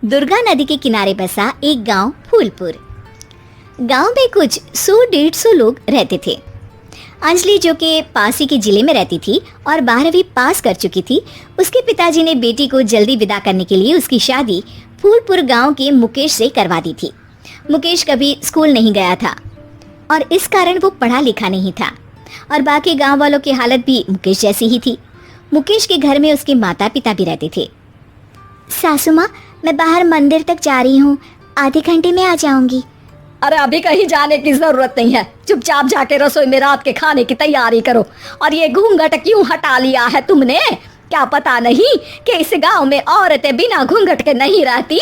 दुर्गा नदी के किनारे बसा एक गांव फूलपुर। गांव में कुछ 100-150 लोग रहते थे। अंजलि, जो कि पास ही के जिले में रहती थी और 12वीं पास कर चुकी थी, उसके पिताजी ने बेटी को जल्दी विदा करने के लिए उसकी शादी फूलपुर गांव के मुकेश से करवा दी थी। मुकेश कभी स्कूल नहीं गया था और इस कारण वो पढ़ा लिखा नहीं था और बाकी गांव वालों की हालत भी मुकेश जैसी ही थी। मुकेश के घर में उसके माता पिता भी रहते थे। सासू माँ, मैं बाहर मंदिर तक जा रही हूँ, आधे घंटे में आ जाऊंगी। अरे अभी कहीं जाने की जरूरत नहीं है, चुपचाप जाके रसोई में रात के खाने की तैयारी करो। और ये घूंघट क्यों हटा लिया है तुमने? क्या पता नहीं कि इस गांव में औरतें बिना घूंघट के नहीं रहती?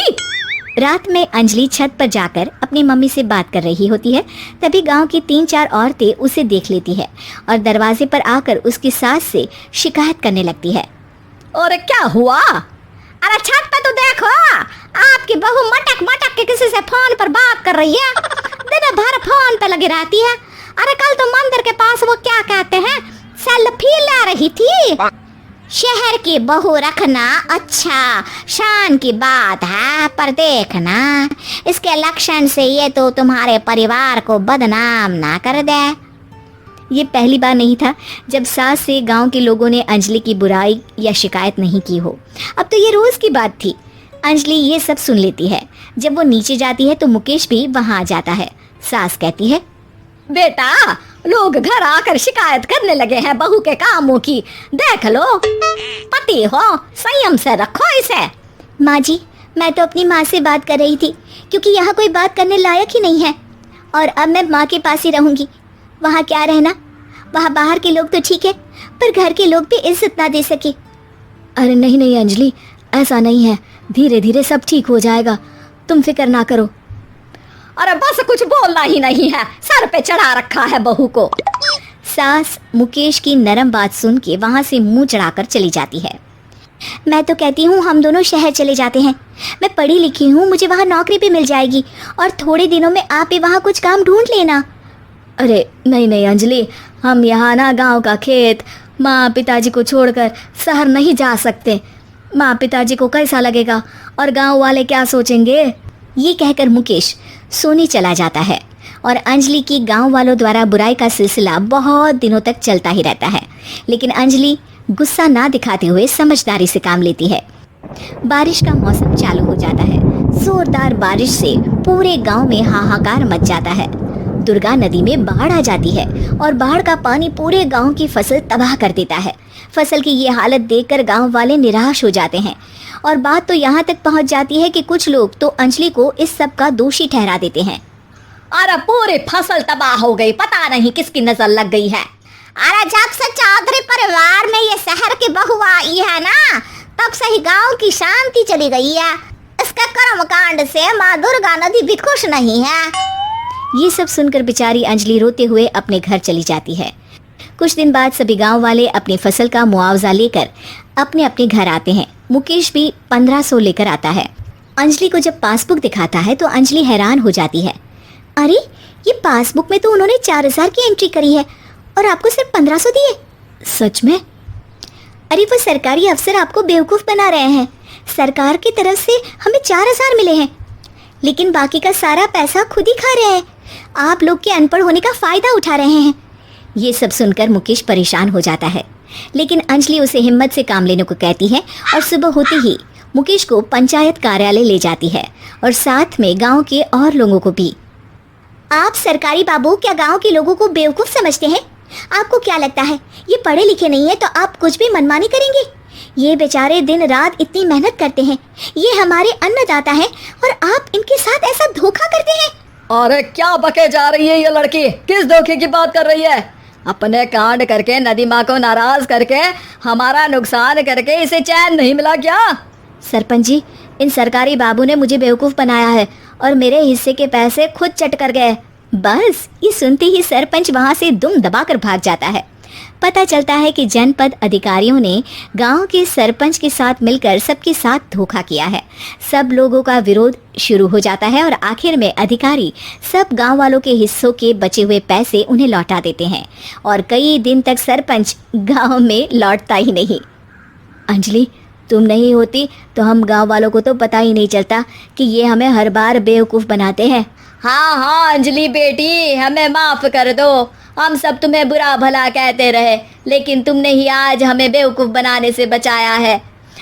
रात में अंजलि छत पर जाकर अपनी मम्मी से बात कर रही होती है। तभी गांव की 3-4 औरतें उसे देख लेती है और दरवाजे पर आकर उसकी सास से शिकायत करने लगती है। और क्या हुआ? अरे छत पे तो देखो, आपकी बहू मटक मटक के किसी से फोन पर बात कर रही है, दिन भर फोन पे लगी रहती है। अरे कल तो मंदिर के पास वो क्या कहते हैं, सेल्फी ले रही थी। शहर की बहू रखना अच्छा शान की बात है, पर देखना इसके लक्षण से ये तो तुम्हारे परिवार को बदनाम ना कर दे। ये पहली बार नहीं था जब सास से गांव के लोगों ने अंजलि की बुराई या शिकायत नहीं की हो। अब तो ये रोज की बात थी। अंजलि ये सब सुन लेती है। जब वो नीचे जाती है तो मुकेश भी वहां आ जाता है। सास कहती है, बेटा, लोग घर आकर शिकायत करने लगे हैं बहू के कामों की, देख लो। पति हो, संयम से रखो इसे। माँ जी, मैं तो अपनी माँ से बात कर रही थी क्योंकि यहाँ कोई बात करने लायक ही नहीं है और अब मैं माँ के पास ही रहूंगी। वहाँ क्या रहना, वहाँ बाहर के लोग तो ठीक है पर घर के लोग भी इज्जत ना दे सके। अरे नहीं नहीं अंजलि, ऐसा नहीं है, धीरे धीरे सब ठीक हो जाएगा, तुम फिक्र ना करो। अरे बस कुछ बोलना ही नहीं है, सर पे चढ़ा रखा है बहू को। सास मुकेश की नरम बात सुन के वहाँ से मुंह चढ़ाकर चली जाती है। मैं तो कहती हूँ हम दोनों शहर चले जाते हैं। मैं पढ़ी लिखी हूँ, मुझे वहाँ नौकरी भी मिल जाएगी और थोड़े दिनों में आप भी वहाँ कुछ काम ढूंढ लेना। अरे नहीं नहीं अंजलि, हम यहाँ ना गांव का खेत, माँ पिताजी को छोड़कर शहर नहीं जा सकते। माँ पिताजी को कैसा लगेगा और गांव वाले क्या सोचेंगे? ये कहकर मुकेश सोने चला जाता है और अंजलि की गांव वालों द्वारा बुराई का सिलसिला बहुत दिनों तक चलता ही रहता है। लेकिन अंजलि गुस्सा ना दिखाते हुए समझदारी से काम लेती है। बारिश का मौसम चालू हो जाता है। जोरदार बारिश से पूरे गांव में हाहाकार मच जाता है। दुर्गा नदी में बाढ़ आ जाती है और बाढ़ का पानी पूरे गांव की फसल तबाह कर देता है। फसल की ये हालत देखकर गांव वाले निराश हो जाते हैं और बात तो यहाँ तक पहुँच जाती है कि कुछ लोग तो अंजलि को इस सब का दोषी ठहरा देते हैं। अरे पूरी फसल तबाह हो गई, पता नहीं किसकी नजर लग गई है। अरे जब से चौधरी परिवार में ये शहर की बहू आई है ना, तब से ही गांव की शांति चली गई है। इसके कर्मकांड से माँ दुर्गा नदी भी खुश नहीं है। ये सब सुनकर बेचारी अंजलि रोते हुए अपने घर चली जाती है। कुछ दिन बाद सभी गांव वाले अपनी फसल का मुआवजा लेकर अपने अपने घर आते हैं। मुकेश भी 1500 लेकर आता है। अंजलि को जब पासबुक दिखाता है तो अंजलि हैरान हो जाती है। अरे, ये पासबुक में तो उन्होंने 4000 की एंट्री करी है और आपको सिर्फ 1500 दिए। सच में? अरे वो सरकारी अफसर आपको बेवकूफ़ बना रहे हैं। सरकार की तरफ से हमें 4000 मिले हैं लेकिन बाकी का सारा पैसा खुद ही खा रहे हैं। आप लोग के अनपढ़ होने का फ़ायदा उठा रहे हैं। ये सब सुनकर मुकेश परेशान हो जाता है लेकिन अंजलि उसे हिम्मत से काम लेने को कहती है और सुबह होते ही मुकेश को पंचायत कार्यालय ले जाती है और साथ में गांव के और लोगों को भी। आप सरकारी बाबू क्या गांव के लोगों को बेवकूफ़ समझते हैं? आपको क्या लगता है ये पढ़े लिखे नहीं है तो आप कुछ भी मनमानी करेंगे? ये बेचारे दिन रात इतनी मेहनत करते हैं, ये हमारे अन्नदाता हैं और आप इनके साथ ऐसा धोखा करते हैं। अरे क्या बके जा रही है ये लड़की, किस धोखे की बात कर रही है? अपने कांड करके नदी माँ को नाराज करके हमारा नुकसान करके इसे चैन नहीं मिला क्या? सरपंच जी, इन सरकारी बाबू ने मुझे बेवकूफ़ बनाया है और मेरे हिस्से के पैसे खुद चट कर गए। बस ये सुनते ही सरपंच वहाँ से दुम दबाकर भाग जाता है। पता चलता है कि जनपद अधिकारियों ने गांव के सरपंच के साथ मिलकर सबके साथ धोखा किया है। सब लोगों का विरोध शुरू हो जाता है और आखिर में अधिकारी सब गांव वालों के हिस्सों के बचे हुए पैसे उन्हें लौटा देते हैं और कई दिन तक सरपंच गांव में लौटता ही नहीं। अंजलि, तुम नहीं होती तो हम गांव वालों को तो पता ही नहीं चलता कि ये हमें हर बार बेवकूफ़ बनाते हैं। हाँ हाँ अंजलि बेटी, हमें माफ़ कर दो। हम सब तुम्हें बुरा भला कहते रहे, लेकिन तुमने ही आज हमें बेवकूफ़ बनाने से बचाया है।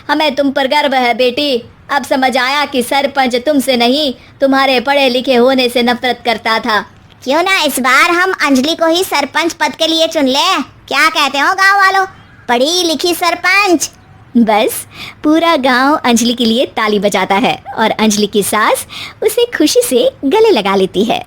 हमें तुम पर गर्व है बेटी। अब समझ आया कि सरपंच तुमसे नहीं, तुम्हारे पढ़े लिखे होने से नफरत करता था। क्यों ना इस बार हम अंजलि को ही सरपंच पद के लिए चुन लें? क्या कहते हो गांव वालों? पढ़ी लिखी सरपंच। बस पूरा गांव अंजलि के लिए ताली बजाता है और अंजलि की सास उसे खुशी से गले लगा लेती है।